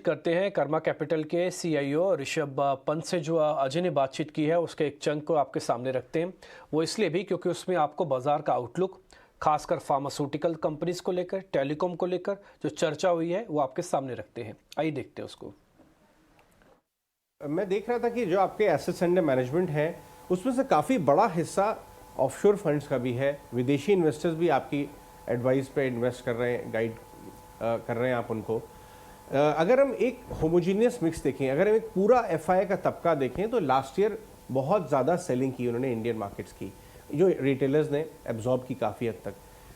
करते हैं कर्मा कैपिटल के सीईओ ऋषभ पंत से। जो अजय ने बातचीत की है उसके एक चंक को आपके सामने रखते हैं। वो इसलिए भी क्योंकि उसमें आपको बाजार का आउटलुक, खासकर फार्मास्यूटिकल कंपनीज को लेकर, टेलीकॉम को लेकर जो चर्चा हुई है वो आपके सामने रखते हैं। आइए देखते हैं उसको। मैं देख रहा था कि जो आपके एसेट्स अंडर मैनेजमेंट है उसमें से काफ़ी बड़ा हिस्सा ऑफशोर फंड्स का भी है। विदेशी इन्वेस्टर्स भी आपकी एडवाइस पे इन्वेस्ट कर रहे हैं, गाइड कर रहे हैं आप उनको। अगर हम एक होमोजीनियस मिक्स देखें, अगर हम एक पूरा एफआई का तबका देखें तो लास्ट ईयर बहुत ज़्यादा सेलिंग की उन्होंने इंडियन मार्केट्स की, जो रिटेलर्स ने एब्जॉर्ब की काफ़ी हद तक।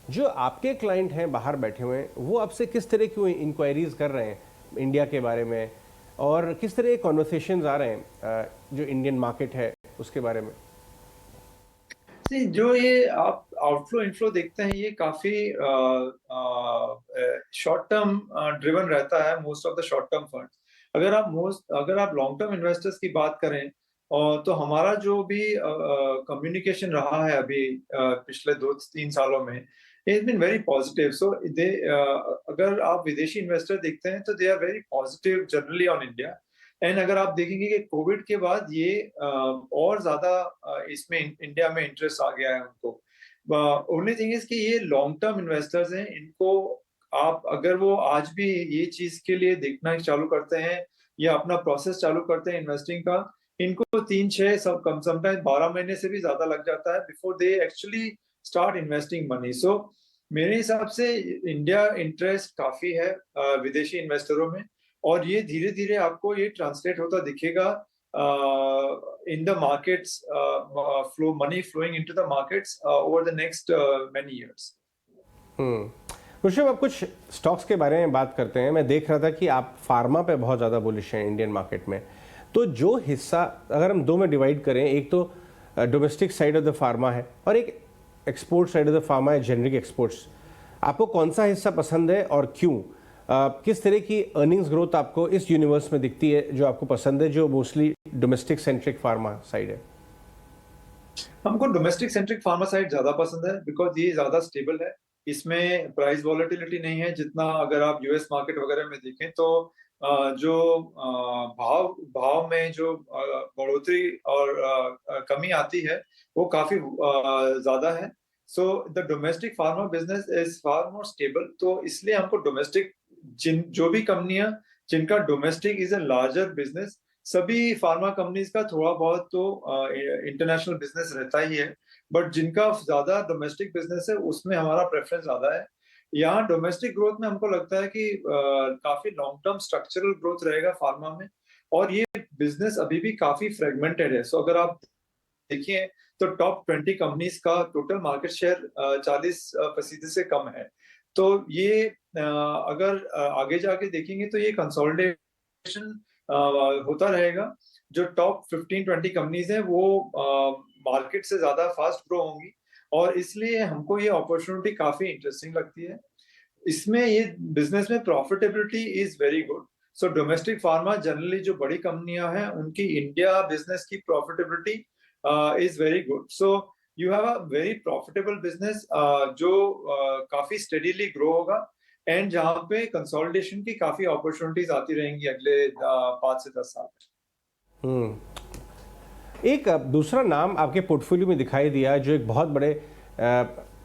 जो आपके क्लाइंट हैं बाहर बैठे हुए हैं वो आपसे किस तरह की इंक्वायरीज कर रहे हैं इंडिया के बारे में, और किस तरह के कॉन्वर्सेशंस आ रहे हैं जो इंडियन मार्केट है उसके बारे में? जो ये आप आउटफ्लो इनफ्लो देखते हैं ये काफी शॉर्ट टर्म ड्रिवन रहता है, most of the short term funds. अगर आप लॉन्ग टर्म इन्वेस्टर्स की बात करें और तो हमारा जो भी कम्युनिकेशन रहा है अभी पिछले 2-3 सालों में, it's been very positive. So they अगर आप विदेशी इन्वेस्टर देखते हैं तो they are very positive generally on India. And अगर आप देखेंगे कि कोविड के बाद ये और ज्यादा इसमें इंडिया में इंटरेस्ट आ गया है उनको। ओनली थिंग इज कि ये लॉन्ग टर्म इन्वेस्टर्स हैं, इनको आप अगर वो आज भी ये चीज के लिए देखना चालू करते हैं या अपना प्रोसेस चालू करते हैं इन्वेस्टिंग का, इनको 3-6 सब कम समटाइम 12 महीने से भी ज्यादा लग जाता है before they actually start investing money. So मेरे हिसाब से इंडिया इंटरेस्ट काफी है विदेशी इन्वेस्टरों में, और ये धीरे धीरे आपको ये ट्रांसलेट होता दिखेगा in the markets, flow money flowing into the markets over the next many years. Rishabh, अब कुछ स्टॉक्स के बारे में बात करते हैं। मैं देख रहा था कि आप फार्मा पे बहुत ज़्यादा बुलिश हैं इंडियन मार्केट में। तो जो हिस्सा अगर हम दो में डिवाइड करें, एक तो domestic side of the pharma है और एक export side of the pharma है, जेनरिक एक्सपोर्ट्स। आपको कौन सा हिस्सा पसंद है और क्यों? किस तरह की अर्निंग्स ग्रोथ आपको इस यूनिवर्स में दिखती है जो आपको पसंद है, जो mostly domestic centric pharma side है? हमको डोमेस्टिक सेंट्रिक फार्मा साइड ज्यादा पसंद है बिकॉज ये ज्यादा स्टेबल है। इसमें प्राइस वॉलेटिलिटी नहीं है जितना अगर आप यूएस मार्केट वगैरह में देखें तो जो भाव भाव में जो बढ़ोतरी और कमी आती है वो काफी ज्यादा है। So the domestic pharma business is far more stable. तो इसलिए हमको डोमेस्टिक जो भी कंपनियां जिनका domestic is a larger business, सभी फार्मा कंपनीज का थोड़ा बहुत तो इंटरनेशनल बिजनेस रहता ही है, बट जिनका ज्यादा डोमेस्टिक बिजनेस है उसमें हमारा प्रेफरेंस ज्यादा है। यहाँ डोमेस्टिक ग्रोथ में हमको लगता है कि काफी लॉन्ग टर्म स्ट्रक्चरल ग्रोथ रहेगा फार्मा में, और ये बिजनेस अभी भी काफी फ्रेगमेंटेड है। सो अगर आप देखिए तो टॉप 20 कंपनीज का टोटल मार्केट शेयर 40% से कम है। तो ये अगर आगे जाके देखेंगे तो ये कंसोलिडेशन होता रहेगा। जो टॉप 15-20 कंपनीज हैं वो मार्केट से ज्यादा फास्ट ग्रो होंगी, और इसलिए हमको ये अपॉर्चुनिटी काफी इंटरेस्टिंग लगती है। इसमें ये बिजनेस में profitability is very good. So domestic pharma generally जो बड़ी कंपनियां हैं उनकी इंडिया बिजनेस की profitability is very good. So you have a very profitable business जो काफी स्टेडीली ग्रो होगा, एंड जहाँ पे कंसोलिडेशन की काफी अपॉर्चुनिटीज आती रहेंगी अगले 5 से 10 साल में। एक दूसरा नाम आपके पोर्टफोलियो में दिखाई दिया जो एक बहुत बड़े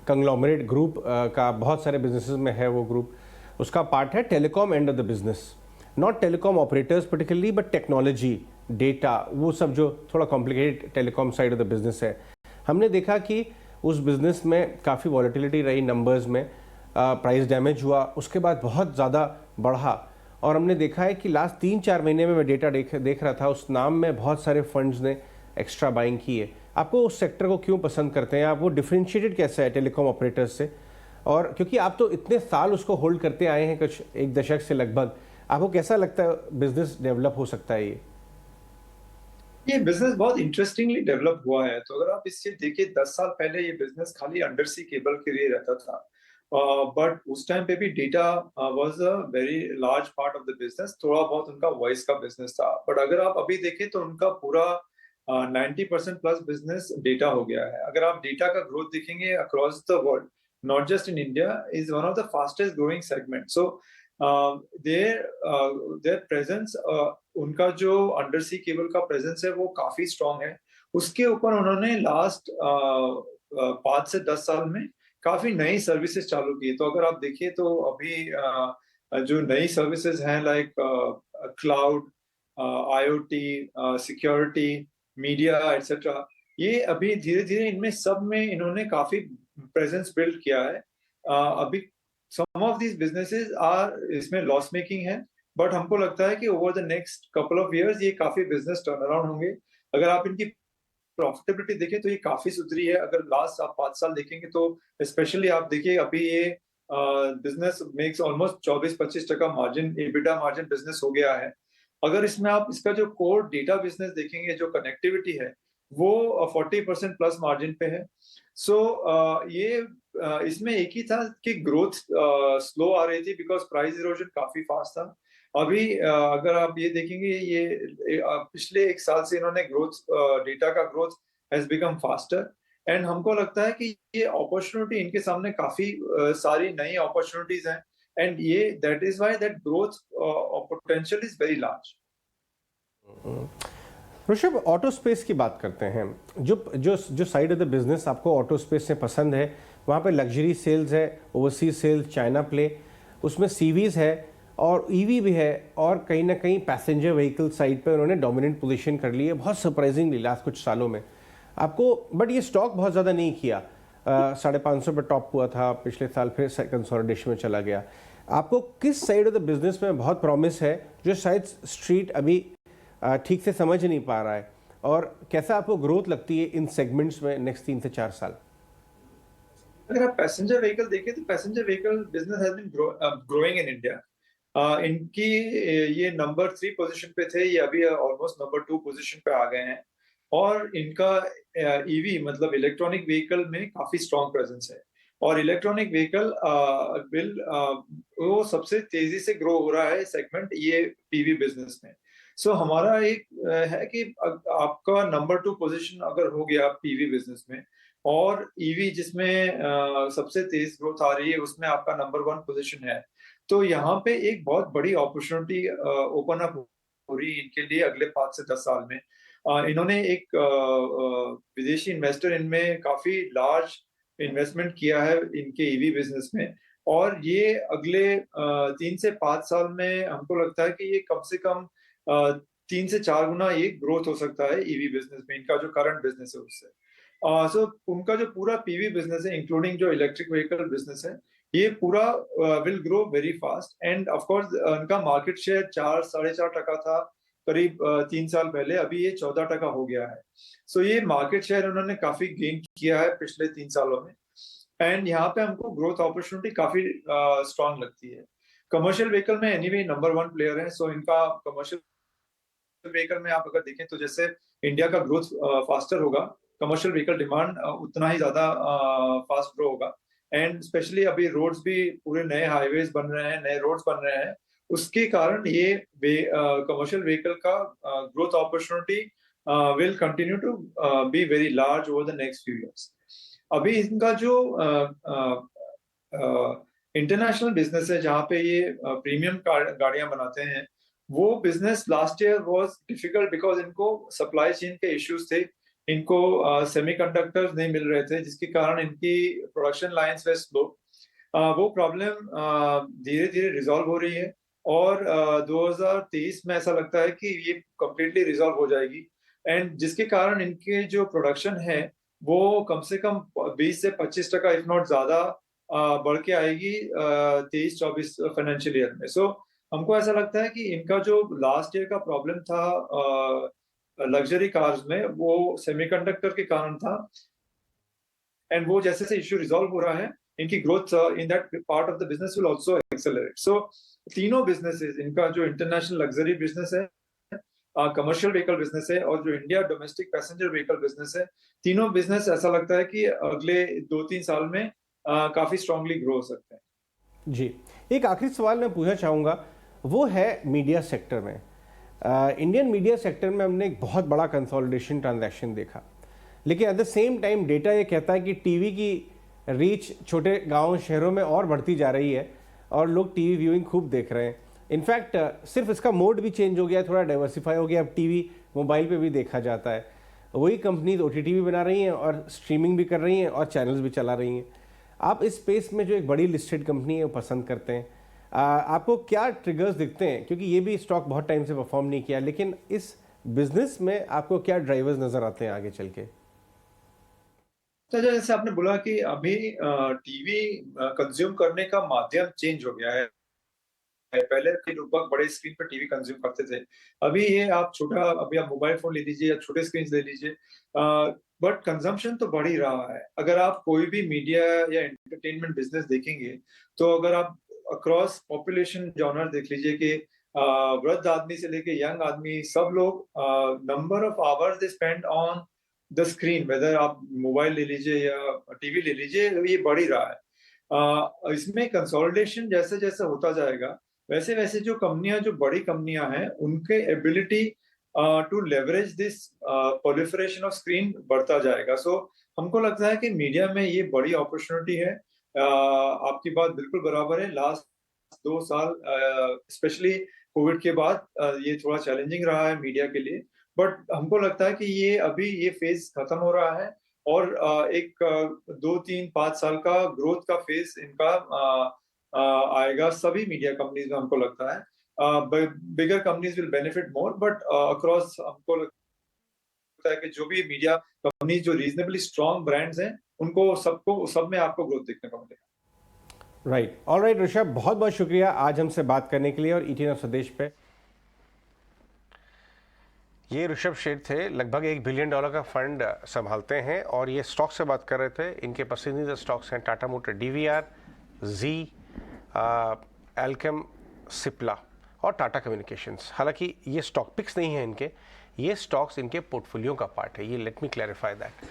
कंग्लोमरेट ग्रुप का बहुत सारे बिजनेसेस में है, वो ग्रुप उसका पार्ट है telecom end of the business. Not telecom operators particularly but technology, data, वो सब जो थोड़ा complicated telecom side of the business है। हमने देखा कि उस बिजनेस में काफ़ी वॉलेटिलिटी रही, नंबर्स में प्राइस डैमेज हुआ, उसके बाद बहुत ज़्यादा बढ़ा, और हमने देखा है कि लास्ट 3-4 महीने में मैं डेटा देख रहा था, उस नाम में बहुत सारे फंड्स ने एक्स्ट्रा बाइंग की है। आपको उस सेक्टर को क्यों पसंद करते हैं आप? वो डिफरेंशिएटेड कैसे है टेलीकॉम ऑपरेटर्स से? और क्योंकि आप तो इतने साल उसको होल्ड करते आए हैं, कुछ 1 दशक से लगभग, आपको कैसा लगता है बिजनेस डेवलप हो सकता है ये बिजनेस बहुत इंटरेस्टिंगली डेवलप हुआ है। तो अगर आप इससे देखिए 10 साल पहले ये बिजनेस खाली अंडर सी केबल के लिए रहता था, बट उस टाइम पे भी data was a very large part of the business. थोड़ा बहुत उनका वॉइस का बिजनेस था, बट अगर आप अभी देखें तो उनका पूरा 90% प्लस बिजनेस डेटा हो गया है। अगर आप डेटा का ग्रोथ देखेंगे across the world, not just in India, is one of the fastest growing segment. So there presence, उनका जो अंडर सी केबल का प्रेजेंस है वो काफी स्ट्रांग है। उसके ऊपर उन्होंने लास्ट 5 से 10 साल में काफी नई सर्विसेज चालू की। तो अगर आप देखिए तो अभी जो नई सर्विसेज हैं like cloud, IoT, security, media etcetera, ये अभी धीरे धीरे इनमें सब में इन्होंने काफी प्रेजेंस बिल्ड किया है। अभी सम ऑफ दीज बिजनेसेस आर इसमें लॉस मेकिंग है, बट हमको लगता है कि over the next couple of years ये काफी बिजनेस टर्न अराउंड होंगे। अगर आप इनकी प्रॉफिटेबिलिटी देखें तो ये काफी सुधरी है। अगर लास्ट आप 5 साल देखेंगे तो स्पेशली आप देखिए अभी ये business makes almost 24-25% margin, EBITDA margin business हो गया है। अगर इसमें आप इसका जो कोर डेटा बिजनेस देखेंगे, जो कनेक्टिविटी है, वो 40% प्लस मार्जिन पे है। सो ये इसमें एक ही था कि ग्रोथ स्लो आ रही थी बिकॉज प्राइस इरोजन काफी फास्ट था। अभी अगर आप ये देखेंगे, ये पिछले 1 साल से इन्होंने ग्रोथ, डेटा का growth has become faster, and हमको लगता है कि ये अपॉर्चुनिटी इनके सामने काफी सारी नई अपॉर्चुनिटीज हैं, एंड ये that is why that growth potential is very large. Rishabh, auto space की बात करते हैं। जो जो जो साइड ऑफ द बिजनेस आपको ऑटो स्पेस से पसंद है, वहाँ पे लग्जरी सेल्स है, ओवरसीज सेल्स, चाइना प्ले, उसमें सीवीज है और ईवी भी है, और कहीं ना कहीं पैसेंजर व्हीकल साइड पे उन्होंने डोमिनेंट पोजीशन कर ली है बहुत सरप्राइजिंगली लास्ट कुछ सालों में आपको। बट ये स्टॉक बहुत ज़्यादा नहीं किया, 550 पे टॉप हुआ था पिछले साल, फिर कंसोलिडेशन में चला गया। आपको किस साइड ऑफ द बिजनेस में बहुत प्रॉमिस है जो शायद स्ट्रीट अभी ठीक से समझ नहीं पा रहा है, और कैसा आपको ग्रोथ लगती है इन सेगमेंट्स में नेक्स्ट 3 से 4 साल? अगर आप पैसेंजर व्हीकल देखें तो passenger vehicle business has been growing in India. इनकी ये नंबर 3 पोजीशन पे थे, ये अभी ऑलमोस्ट नंबर 2 पोजीशन पे आ गए हैं, और इनका ईवी मतलब इलेक्ट्रॉनिक व्हीकल में काफी स्ट्रॉन्ग प्रेजेंस है। और इलेक्ट्रॉनिक व्हीकल वो सबसे तेजी से ग्रो हो रहा है सेगमेंट ये पीवी बिजनेस में। सो हमारा एक है कि आपका नंबर 2 पोजीशन अगर हो गया पीवी बिजनेस में, और ईवी जिसमें सबसे तेज ग्रोथ आ रही है उसमें आपका नंबर 1 पोजीशन है, तो यहाँ पे एक बहुत बड़ी अपॉर्चुनिटी ओपन अप हो रही है इनके लिए अगले 5 से 10 साल में। इन्होंने एक विदेशी इन्वेस्टर इनमें काफी लार्ज इन्वेस्टमेंट किया है इनके ईवी बिजनेस में, और ये अगले 3 से 5 साल में हमको लगता है कि ये कम से कम 3 से 4 गुना ये ग्रोथ हो सकता है ईवी बिजनेस में, इनका जो करंट बिजनेस है उससे। सो उनका जो पूरा पीवी बिजनेस है इंक्लूडिंग जो इलेक्ट्रिक व्हीकल बिजनेस है, ये पूरा will grow very fast, end of course उनका मार्केट शेयर 4-4.5% था करीब 3 साल पहले, अभी ये 14% हो गया है। सो ये मार्केट शेयर उन्होंने काफी गेन किया है पिछले 3 सालों में, एंड यहाँ पे हमको ग्रोथ अपॉर्चुनिटी काफी स्ट्रांग लगती है। कमर्शियल व्हीकल में एनीवे नंबर 1 प्लेयर है, सो इनका कमर्शियल व्हीकल में आप अगर देखें तो जैसे इंडिया का ग्रोथ फास्टर होगा, कमर्शियल व्हीकल डिमांड उतना ही ज्यादा फास्ट ग्रो होगा, एंड स्पेशली अभी रोड्स भी पूरे नए हाईवेज बन रहे हैं, नए रोड्स बन रहे हैं, उसके कारण ये कमर्शियल व्हीकल का growth opportunity will continue to be very large over the next few years. अभी इनका जो इंटरनेशनल बिजनेस है जहाँ पे ये प्रीमियम गाड़ियां बनाते हैं, वो business last year was difficult because इनको सप्लाई चेन के इश्यूज थे, इनको सेमीकंडक्टर्स नहीं मिल रहे थे, जिसके कारण इनकी प्रोडक्शन लाइंस वे स्लो। वो प्रॉब्लम धीरे धीरे रिजॉल्व हो रही है, और 2023 में ऐसा लगता है कि ये कम्प्लीटली रिजॉल्व हो जाएगी, एंड जिसके कारण इनके जो प्रोडक्शन है वो कम से कम 20 से 25% इफ नॉट ज्यादा बढ़ के आएगी 23-24 फाइनेंशियल ईयर में। सो हमको ऐसा लगता है कि इनका जो लास्ट ईयर का प्रॉब्लम था लग्जरी कार्स में, वो सेमीकंडक्टर के कारण था, एंड वो जैसे से इश्यू रिजॉल्व हो रहा है, इनकी growth in that part of the business will also accelerate. So तीनों बिजनेसेस, इनका जो इंटरनेशनल लग्जरी बिजनेस है, कमर्शियल व्हीकल बिजनेस है, और जो India domestic passenger vehicle business है, तीनों बिजनेस ऐसा लगता है कि अगले 2-3 साल में काफी स्ट्रांगली ग्रो हो सकते हैं। जी, एक आखिरी सवाल मैं पूछना चाहूँगा, वो है मीडिया सेक्टर में। इंडियन मीडिया सेक्टर में हमने एक बहुत बड़ा कंसोलिडेशन ट्रांजैक्शन देखा, लेकिन at the same time data ये कहता है कि टीवी की रीच छोटे गांव शहरों में और बढ़ती जा रही है, और लोग टीवी व्यूइंग खूब देख रहे हैं। इनफैक्ट सिर्फ इसका मोड भी चेंज हो गया, थोड़ा डाइवर्सिफाई हो गया, अब टीवी मोबाइल पे भी देखा जाता है। वही कंपनीज ओटीटी भी बना रही हैं और स्ट्रीमिंग भी कर रही हैं और चैनल्स भी चला रही हैं। आप इस स्पेस में जो एक बड़ी लिस्टेड कंपनी है वो पसंद करते हैं, आपको क्या ट्रिगर्स दिखते हैं? क्योंकि ये भी स्टॉक बहुत टाइम से परफॉर्म नहीं किया, लेकिन इस बिजनेस में आपको क्या ड्राइवर्स नजर आते हैं आगे चल के? तो जैसे आपने बोला कि अभी टीवी कंज्यूम करने का माध्यम चेंज हो गया है। पहले के लोग बहुत बड़े स्क्रीन पर टीवी कंज्यूम करते थे। अभी ये आप छोटा, अभी आप मोबाइल फोन ले लीजिए या छोटे स्क्रीन ले लीजिए, बट कंजम्पशन तो बढ़ ही रहा है। अगर आप कोई भी मीडिया या एंटरटेनमेंट बिजनेस देखेंगे, तो अगर आप अक्रॉस पॉपुलेशन जॉनर देख लीजिए कि वृद्ध आदमी से लेके यंग आदमी, सब लोग number of hours they spend on the screen, whether आप मोबाइल ले लीजिए या टीवी ले लीजिए, ये बढ़ ही रहा है। इसमें कंसोलिडेशन जैसे जैसे होता जाएगा, वैसे वैसे जो कंपनियां, जो बड़ी कंपनियां हैं, उनके ability to leverage this proliferation of screen बढ़ता जाएगा। सो हमको लगता है कि मीडिया में ये बड़ी अपॉर्चुनिटी है। आपकी बात बिल्कुल बराबर है। लास्ट 2 साल स्पेशली कोविड के बाद ये थोड़ा चैलेंजिंग रहा है मीडिया के लिए, बट हमको लगता है कि ये अभी ये फेज खत्म हो रहा है और एक 2, 3, 5 साल का ग्रोथ का फेज इनका आएगा सभी मीडिया कंपनीज में, हमको लगता है। Bigger companies will benefit more, but across हमको लगता है कि जो भी मीडिया कंपनीज जो रीजनेबली स्ट्रॉन्ग ब्रांड्स हैं, उनको सबको, सब में आपको ग्रोथ देखने को मिलेगा। राइट, ऑलराइट ऋषभ, बहुत बहुत शुक्रिया आज हमसे बात करने के लिए और ईटीएन स्वदेश पे। ये ऋषभ शेठ थे, लगभग $1 बिलियन का फंड संभालते हैं और ये स्टॉक से बात कर रहे थे। इनके पसंदीदा स्टॉक्स हैं टाटा मोटर डीवीआर, जी, एल्केम, सिप्ला और टाटा कम्युनिकेशंस। हालांकि ये स्टॉक पिक्स नहीं है इनके, ये स्टॉक्स इनके पोर्टफोलियो का पार्ट है। ये लेट मी क्लैरिफाई दैट।